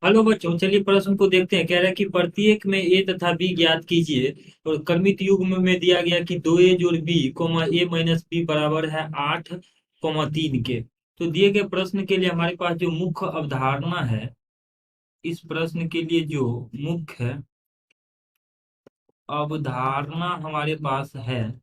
Hello बच्चों, चलिए प्रश्न को देखते हैं। कह रहा है कि प्रत्येक में ए तथा बी ज्ञात कीजिए। और क्रमित युग्म में दिया गया कि 2a जोड़ बी कोमा ए माइनस बी बराबर है 8 3 के। तो दिए गए प्रश्न के लिए हमारे पास जो मुख्य अवधारणा है, इस प्रश्न के लिए जो मुख्य अवधारणा हमारे पास है,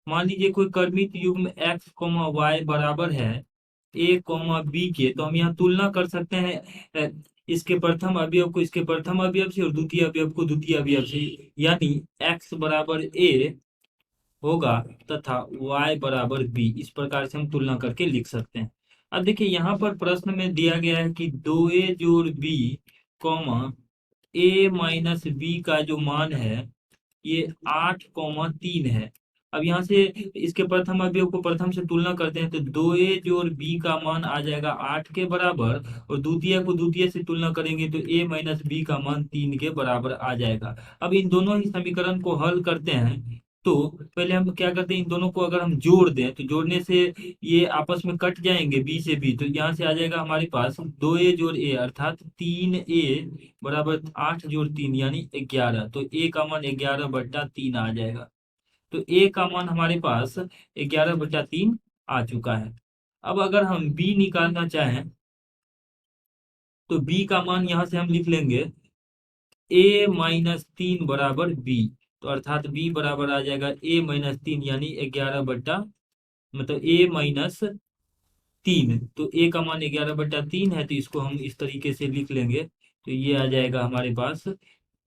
मान लीजिए कोई क्रमित युग्म x कोमा वाई बराबर है ए कोमा बी के, तो हम यहाँ तुलना कर सकते हैं इसके प्रथम अवयव को इसके प्रथम अवयव से और द्वितीय अवयव को द्वितीय अवयव से। यानी x बराबर ए होगा तथा y बराबर बी। इस प्रकार से हम तुलना करके लिख सकते हैं। अब देखिए यहाँ पर प्रश्न में दिया गया है कि 2a जोड़ बी कॉमा ए माइनस बी का जो मान है ये 8 3 है। अब यहाँ से इसके प्रथम अवयव को प्रथम से तुलना करते हैं तो 2a जोड़ बी का मान आ जाएगा 8 के बराबर, और द्वितीय को द्वितीय से तुलना करेंगे तो a माइनस बी का मान 3 के बराबर आ जाएगा। अब इन दोनों ही समीकरण को हल करते हैं तो पहले हम क्या करते हैं, इन दोनों को अगर हम जोड़ दें तो जोड़ने से ये आपस में कट जाएंगे बी से बी, तो यहाँ से आ जाएगा हमारे पास 2a जोड़ ए अर्थात 3a बराबर 8 जोड़ 3 यानी 11। तो ए का मान 11/3 आ जाएगा। तो ए का मान हमारे पास 11/3 आ चुका है। अब अगर हम बी निकालना चाहें तो बी का मान यहां से हम लिख लेंगे a-3 बराबर बी। तो अर्थात बी बराबर आ जाएगा a-3 यानी 11 मतलब a-3। तो ए का मान 11/3 है, तो इसको हम इस तरीके से लिख लेंगे। तो ये आ जाएगा हमारे पास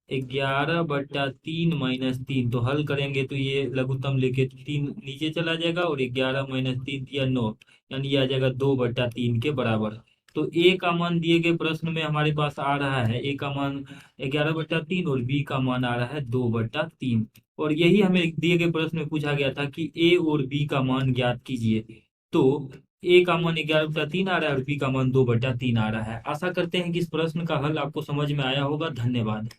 11/3 - 3। तो हल करेंगे तो ये लघुत्तम लेके 3 नीचे चला जाएगा और 11 - 3 = 9, यानी ये आ जाएगा 2/3 के बराबर। तो ए का मान दिए गए प्रश्न में हमारे पास आ रहा है, ए का मान 11/3 और बी का मान आ रहा है 2/3। और यही हमें दिए गए प्रश्न में पूछा गया था कि ए और बी का मान ज्ञात कीजिए। तो ए का मान 11/3 आ रहा है और बी का मान 2/3 आ रहा है। आशा करते हैं कि इस प्रश्न का हल आपको समझ में आया होगा। धन्यवाद।